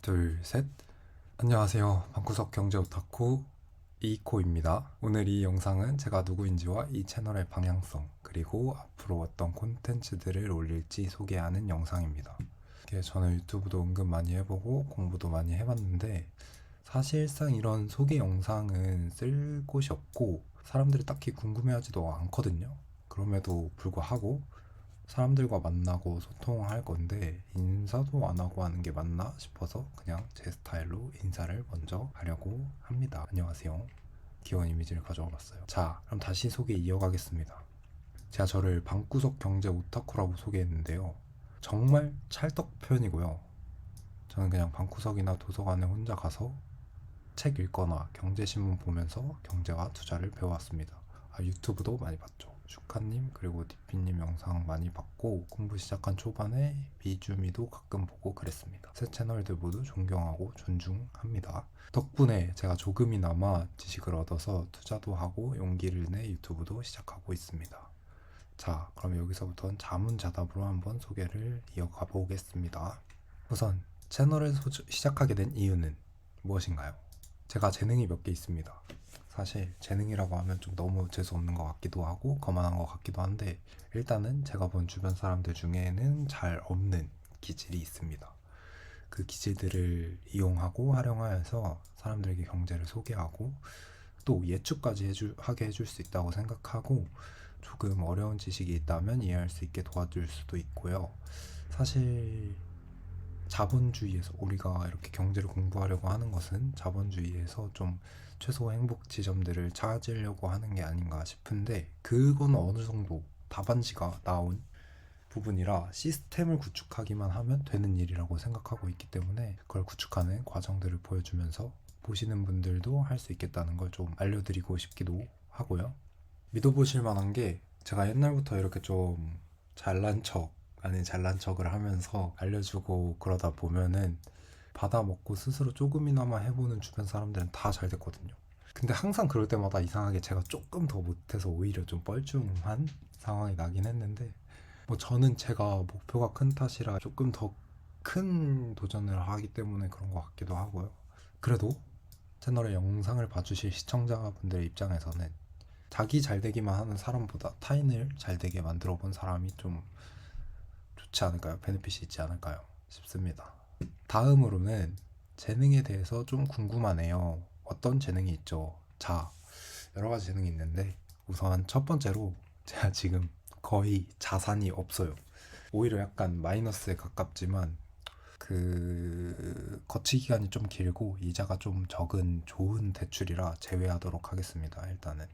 둘, 셋. 안녕하세요. 방구석 경제 오타쿠 이코입니다. 오늘 이 영상은 제가 누구인지와 이 채널의 방향성, 그리고 앞으로 어떤 콘텐츠들을 올릴지 소개하는 영상입니다. 이게 저는 유튜브도 은근 많이 해보고 공부도 많이 해봤는데 사실상 이런 소개 영상은 쓸 곳이 없고 사람들이 딱히 궁금해하지도 않거든요. 그럼에도 불구하고 사람들과 만나고 소통할 건데 인사도 안 하고 하는 게 맞나 싶어서 그냥 제 스타일로 인사를 먼저 하려고 합니다. 안녕하세요. 귀여운 이미지를 가져와 봤어요. 자, 그럼 다시 소개 이어가겠습니다. 제가 저를 방구석 경제 오타쿠라고 소개했는데요. 정말 찰떡 표현이고요. 저는 그냥 방구석이나 도서관에 혼자 가서 책 읽거나 경제신문 보면서 경제와 투자를 배워왔습니다. 유튜브도 많이 봤죠. 슈카님 그리고 디피님 영상 많이 봤고 공부 시작한 초반에 미주미도 가끔 보고 그랬습니다. 세 채널들 모두 존경하고 존중합니다. 덕분에 제가 조금이나마 지식을 얻어서 투자도 하고 용기를 내 유튜브도 시작하고 있습니다. 자, 그럼 여기서부터는 자문자답으로 한번 소개를 이어가 보겠습니다. 우선 채널을 시작하게 된 이유는 무엇인가요? 제가 재능이 몇 개 있습니다. 사실 재능이라고 하면 좀 너무 재수없는 것 같기도 하고 거만한 것 같기도 한데 일단은 제가 본 주변 사람들 중에는 잘 없는 기질이 있습니다. 그 기질들을 이용하고 활용하여서 사람들에게 경제를 소개하고 또 예측까지 하게 해줄 수 있다고 생각하고 조금 어려운 지식이 있다면 이해할 수 있게 도와줄 수도 있고요. 사실 자본주의에서 우리가 이렇게 경제를 공부하려고 하는 것은 자본주의에서 좀 최소 행복 지점들을 찾으려고 하는 게 아닌가 싶은데 그건 어느 정도 답안지가 나온 부분이라 시스템을 구축하기만 하면 되는 일이라고 생각하고 있기 때문에 그걸 구축하는 과정들을 보여주면서 보시는 분들도 할 수 있겠다는 걸 좀 알려드리고 싶기도 하고요. 믿어보실 만한 게 제가 옛날부터 이렇게 좀 잘난 척 아닌 잘난 척을 하면서 알려주고 그러다 보면은 받아먹고 스스로 조금이나마 해보는 주변 사람들은 다 잘 됐거든요. 근데 항상 그럴 때마다 이상하게 제가 조금 더 못해서 오히려 좀 뻘쭘한 상황이 나긴 했는데 뭐 저는 제가 목표가 큰 탓이라 조금 더 큰 도전을 하기 때문에 그런 것 같기도 하고요. 그래도 채널의 영상을 봐주실 시청자분들의 입장에서는 자기 잘 되기만 하는 사람보다 타인을 잘 되게 만들어 본 사람이 좀 좋지 않을까요? 베네핏이 있지 않을까요? 싶습니다. 다음으로는 재능에 대해서 좀 궁금하네요. 어떤 재능이 있죠? 자, 여러 가지 재능이 있는데 우선 첫 번째로 제가 지금 거의 자산이 없어요. 오히려 약간 마이너스에 가깝지만 그 거치 기간이 좀 길고 이자가 좀 적은 좋은 대출이라 제외하도록 하겠습니다. 일단은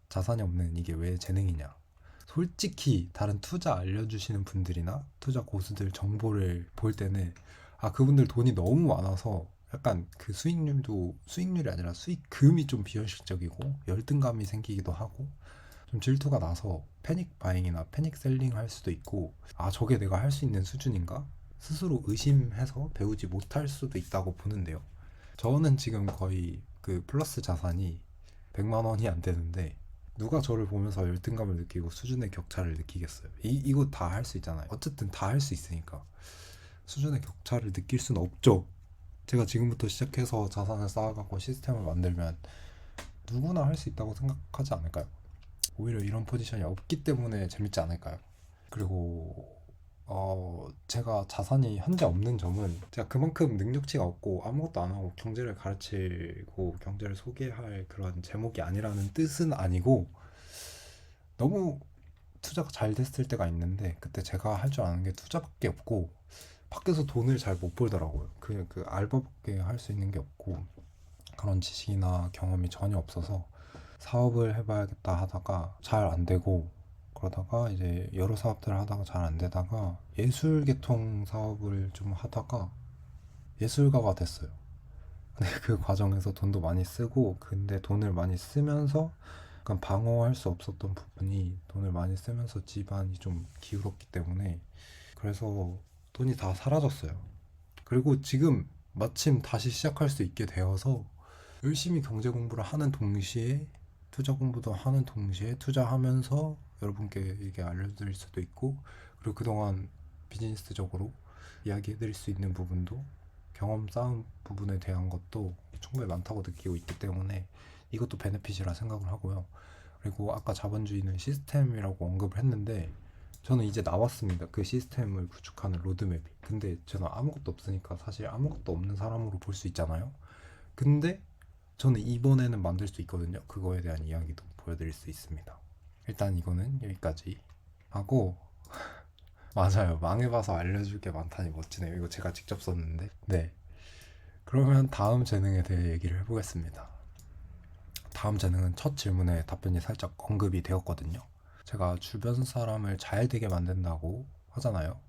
자산이 없는 이게 왜 재능이냐? 솔직히 다른 투자 알려주시는 분들이나 투자 고수들 정보를 볼 때는 그분들 돈이 너무 많아서 약간 그 수익률이 아니라 수익금이 좀 비현실적이고 열등감이 생기기도 하고 좀 질투가 나서 패닉 바잉이나 패닉 셀링 할 수도 있고 저게 내가 할 수 있는 수준인가? 스스로 의심해서 배우지 못할 수도 있다고 보는데요. 저는 지금 거의 그 플러스 자산이 100만 원이 안 되는데 누가 저를 보면서 열등감을 느끼고 수준의 격차를 느끼겠어요. 이거 다 할 수 있잖아요. 어쨌든 다 할 수 있으니까 수준의 격차를 느낄 수는 없죠. 제가 지금부터 시작해서 자산을 쌓아가고 시스템을 만들면 누구나 할 수 있다고 생각하지 않을까요? 오히려 이런 포지션이 없기 때문에 재밌지 않을까요? 그리고 제가 자산이 현재 없는 점은 제가 그만큼 능력치가 없고 아무것도 안 하고 경제를 가르치고 경제를 소개할 그런 제목이 아니라는 뜻은 아니고 너무 투자가 잘 됐을 때가 있는데 그때 제가 할 줄 아는 게 투자밖에 없고 밖에서 돈을 잘 못 벌더라고요. 그 알바밖에 할 수 있는 게 없고 그런 지식이나 경험이 전혀 없어서 사업을 해봐야겠다 하다가 잘 안 되고 그러다가 이제 여러 사업들을 하다가 잘 안 되다가 예술 계통 사업을 좀 하다가 예술가가 됐어요. 근데 그 과정에서 돈도 많이 쓰고 근데 돈을 많이 쓰면서 약간 방어할 수 없었던 부분이 돈을 많이 쓰면서 집안이 좀 기울었기 때문에 그래서 돈이 다 사라졌어요. 그리고 지금 마침 다시 시작할 수 있게 되어서 열심히 경제 공부를 하는 동시에 투자 공부도 하는 동시에 투자하면서 여러분께 이게 알려드릴 수도 있고 그리고 그동안 비즈니스적으로 이야기해드릴 수 있는 부분도 경험 쌓은 부분에 대한 것도 충분히 많다고 느끼고 있기 때문에 이것도 베네핏이라 생각을 하고요. 그리고 아까 자본주의는 시스템이라고 언급을 했는데 저는 이제 나왔습니다. 그 시스템을 구축하는 로드맵이. 근데 저는 아무것도 없으니까 사실 아무것도 없는 사람으로 볼 수 있잖아요. 근데 저는 이번에는 만들 수 있거든요. 그거에 대한 이야기도 보여드릴 수 있습니다. 일단 이거는 여기까지 하고 맞아요. 망해봐서 알려줄 게 많다니 멋지네요. 이거 제가 직접 썼는데. 네. 그러면 다음 재능에 대해 얘기를 해보겠습니다. 다음 재능은 첫 질문에 답변이 살짝 언급이 되었거든요. 제가 주변 사람을 잘 되게 만든다고 하잖아요.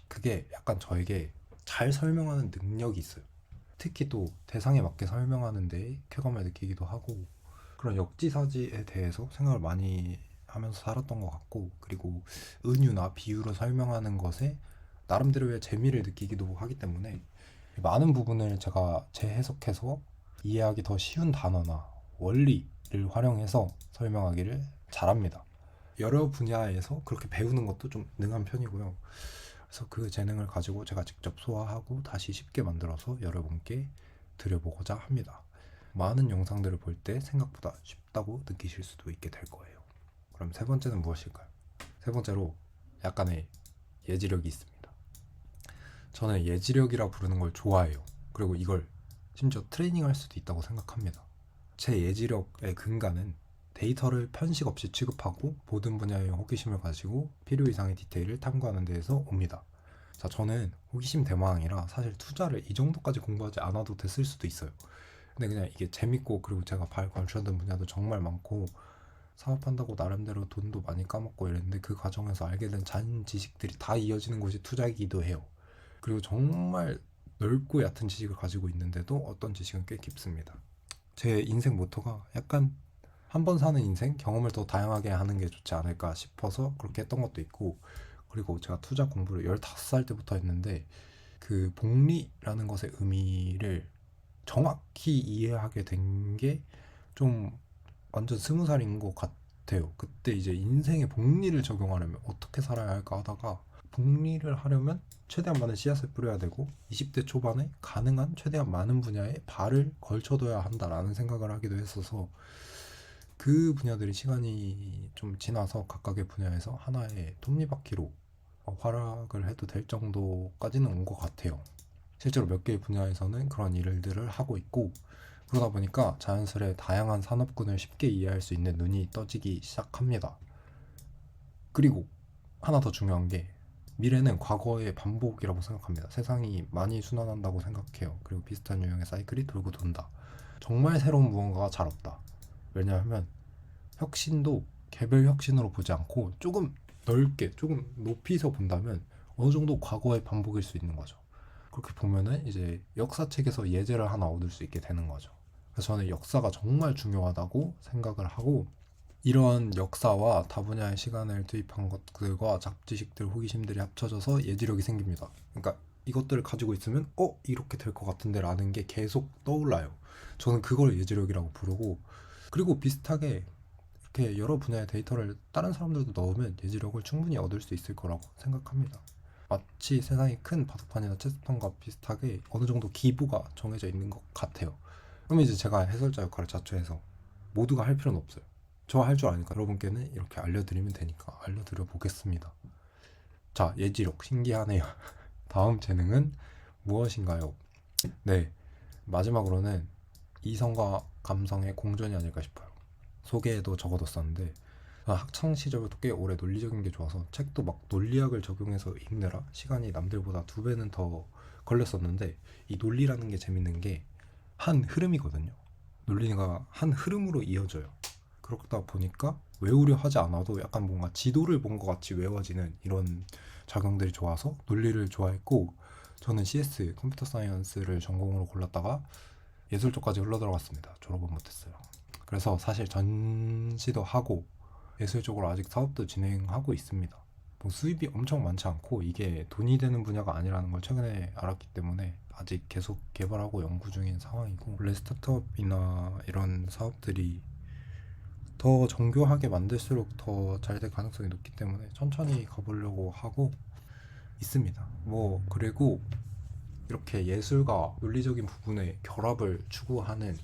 그게 약간 저에게 잘 설명하는 능력이 있어요. 특히 또 대상에 맞게 설명하는데 쾌감을 느끼기도 하고 그런 역지사지에 대해서 생각을 많이 하면서 살았던 것 같고 그리고 은유나 비유로 설명하는 것에 나름대로의 재미를 느끼기도 하기 때문에 많은 부분을 제가 재해석해서 이해하기 더 쉬운 단어나 원리를 활용해서 설명하기를 잘합니다. 여러 분야에서 그렇게 배우는 것도 좀 능한 편이고요. 그래서 그 재능을 가지고 제가 직접 소화하고 다시 쉽게 만들어서 여러분께 드려보고자 합니다. 많은 영상들을 볼 때 생각보다 쉽다고 느끼실 수도 있게 될 거예요. 그럼 세 번째는 무엇일까요? 세 번째로 약간의 예지력이 있습니다. 저는 예지력이라 부르는 걸 좋아해요. 그리고 이걸 심지어 트레이닝할 수도 있다고 생각합니다. 제 예지력의 근간은 데이터를 편식 없이 취급하고 모든 분야에 호기심을 가지고 필요 이상의 디테일을 탐구하는 데에서 옵니다. 자, 저는 호기심 대망이라 사실 투자를 이 정도까지 공부하지 않아도 됐을 수도 있어요. 근데 그냥 이게 재밌고 그리고 제가 발 걸쳐둔 분야도 정말 많고 사업한다고 나름대로 돈도 많이 까먹고 이랬는데 그 과정에서 알게 된 잔 지식들이 다 이어지는 곳이 투자이기도 해요. 그리고 정말 넓고 얕은 지식을 가지고 있는데도 어떤 지식은 꽤 깊습니다. 제 인생 모토가 약간 한 번 사는 인생 경험을 더 다양하게 하는 게 좋지 않을까 싶어서 그렇게 했던 것도 있고 그리고 제가 투자 공부를 15살 때부터 했는데 그 복리라는 것의 의미를 정확히 이해하게 된 게 좀 완전 20살인 것 같아요. 그때 이제 인생의 복리를 적용하려면 어떻게 살아야 할까 하다가 복리를 하려면 최대한 많은 씨앗을 뿌려야 되고 20대 초반에 가능한 최대한 많은 분야에 발을 걸쳐둬야 한다라는 생각을 하기도 했어서 그 분야들이 시간이 좀 지나서 각각의 분야에서 하나의 톱니바퀴로 활약을 해도 될 정도까지는 온 것 같아요. 실제로 몇 개의 분야에서는 그런 일들을 하고 있고 그러다 보니까 자연스레 다양한 산업군을 쉽게 이해할 수 있는 눈이 떠지기 시작합니다. 그리고 하나 더 중요한 게 미래는 과거의 반복이라고 생각합니다. 세상이 많이 순환한다고 생각해요. 그리고 비슷한 유형의 사이클이 돌고 돈다. 정말 새로운 무언가가 잘 없다. 왜냐하면 혁신도 개별 혁신으로 보지 않고 조금 넓게, 조금 높이서 본다면 어느 정도 과거의 반복일 수 있는 거죠. 그렇게 보면은 이제 역사책에서 예제를 하나 얻을 수 있게 되는 거죠. 그래서 저는 역사가 정말 중요하다고 생각을 하고 이런 역사와 다분야의 시간을 투입한 것들과 잡지식들, 호기심들이 합쳐져서 예지력이 생깁니다. 그러니까 이것들을 가지고 있으면 이렇게 될 것 같은데 라는 게 계속 떠올라요. 저는 그걸 예지력이라고 부르고 그리고 비슷하게 이렇게 여러 분야의 데이터를 다른 사람들도 넣으면 예지력을 충분히 얻을 수 있을 거라고 생각합니다. 마치 세상의 큰 바둑판이나 체스판과 비슷하게 어느 정도 기부가 정해져 있는 것 같아요. 그러면 이제 제가 해설자 역할을 자처해서 모두가 할 필요는 없어요. 저 할 줄 아니까 여러분께는 이렇게 알려드리면 되니까 알려드려 보겠습니다. 자, 예지력 신기하네요. 다음 재능은 무엇인가요? 네, 마지막으로는 이성과 감성의 공존이 아닐까 싶어요. 소개에도 적어뒀었는데 학창 시절부터 꽤 오래 논리적인 게 좋아서 책도 막 논리학을 적용해서 읽느라 시간이 남들보다 2배는 더 걸렸었는데 이 논리라는 게 재밌는 게 한 흐름이거든요. 논리가 한 흐름으로 이어져요. 그러다 보니까 외우려 하지 않아도 약간 뭔가 지도를 본 것 같이 외워지는 이런 작용들이 좋아서 논리를 좋아했고 저는 CS 컴퓨터 사이언스를 전공으로 골랐다가 예술 쪽까지 흘러들어갔습니다. 졸업은 못했어요. 그래서 사실 전시도 하고 예술 쪽으로 아직 사업도 진행하고 있습니다. 뭐 수입이 엄청 많지 않고 이게 돈이 되는 분야가 아니라는 걸 최근에 알았기 때문에 아직 계속 개발하고 연구 중인 상황이고 원래 스타트업이나 이런 사업들이 더 정교하게 만들수록 더 잘 될 가능성이 높기 때문에 천천히 가보려고 하고 있습니다. 뭐 그리고 이렇게 예술과 논리적인 부분의 결합을 추구하는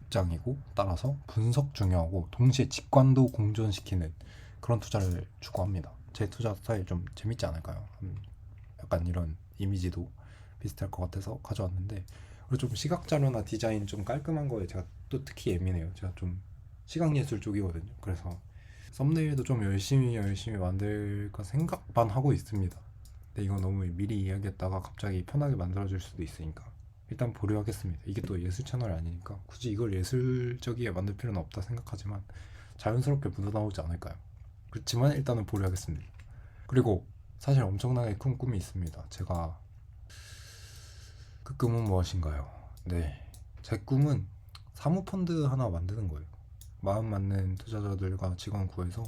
입장이고, 따라서 분석 중요하고 동시에 직관도 공존시키는 그런 투자를 추구합니다. 제 투자 스타일 좀 재밌지 않을까요? 약간 이런 이미지도 비슷할 것 같아서 가져왔는데, 그리고 좀 시각 자료나 디자인 좀 깔끔한 거에 제가 또 특히 예민해요. 제가 좀 시각예술 쪽이거든요. 그래서 썸네일도 좀 열심히 만들까 생각만 하고 있습니다. 근데 이거 너무 미리 이야기했다가 갑자기 편하게 만들어줄 수도 있으니까 일단 보류하겠습니다. 이게 또 예술 채널이 아니니까 굳이 이걸 예술적이게 만들 필요는 없다 생각하지만 자연스럽게 묻어나오지 않을까요? 그렇지만 일단은 보류하겠습니다. 그리고 사실 엄청나게 큰 꿈이 있습니다. 제가 그 꿈은 무엇인가요? 네, 제 꿈은 사모펀드 하나 만드는 거예요. 마음 맞는 투자자들과 직원 구해서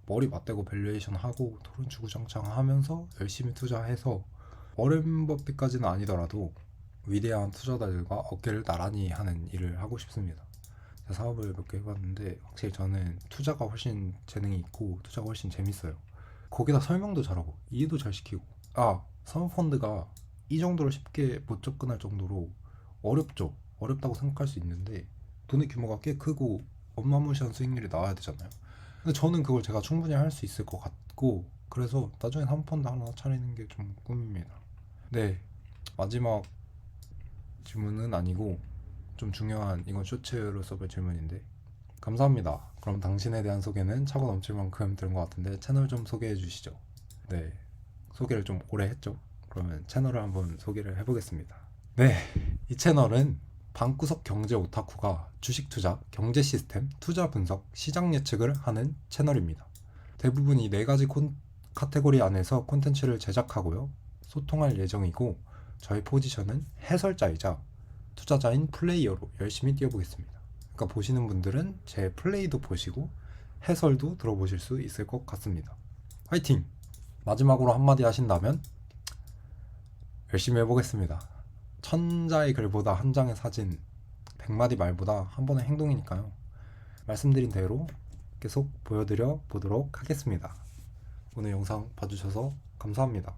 머리 맞대고 밸류에이션 하고 토론 주구장창 하면서 열심히 투자해서 워렌 버핏까지는 아니더라도 위대한 투자자들과 어깨를 나란히 하는 일을 하고 싶습니다. 제가 사업을 몇 개 해봤는데 확실히 저는 투자가 훨씬 재능이 있고 투자가 훨씬 재밌어요. 거기다 설명도 잘하고 이해도 잘 시키고, 사모펀드가 이 정도로 쉽게 못 접근할 정도로 어렵죠. 어렵다고 생각할 수 있는데 돈의 규모가 꽤 크고 어마무시한 수익률이 나와야 되잖아요. 근데 저는 그걸 제가 충분히 할 수 있을 것 같고, 그래서 나중에 사모펀드 하나 차리는 게 좀 꿈입니다. 네, 마지막 질문은 아니고 좀 중요한, 이건 쇼츠로 써볼 질문인데, 감사합니다. 그럼 당신에 대한 소개는 차고 넘칠 만큼 들은 것 같은데 채널 좀 소개해 주시죠. 네, 소개를 좀 오래 했죠. 그러면 채널을 한번 소개를 해보겠습니다. 네, 이 채널은 방구석 경제 오타쿠가 주식 투자, 경제 시스템, 투자 분석, 시장 예측을 하는 채널입니다. 대부분 이 네 가지 카테고리 안에서 콘텐츠를 제작하고요. 소통할 예정이고, 저희 포지션은 해설자이자 투자자인 플레이어로 열심히 뛰어보겠습니다. 그러니까 보시는 분들은 제 플레이도 보시고 해설도 들어보실 수 있을 것 같습니다. 화이팅! 마지막으로 한마디 하신다면 열심히 해보겠습니다. 천자의 글보다 한 장의 사진, 100마디 말보다 한 번의 행동이니까요. 말씀드린 대로 계속 보여드려 보도록 하겠습니다. 오늘 영상 봐주셔서 감사합니다.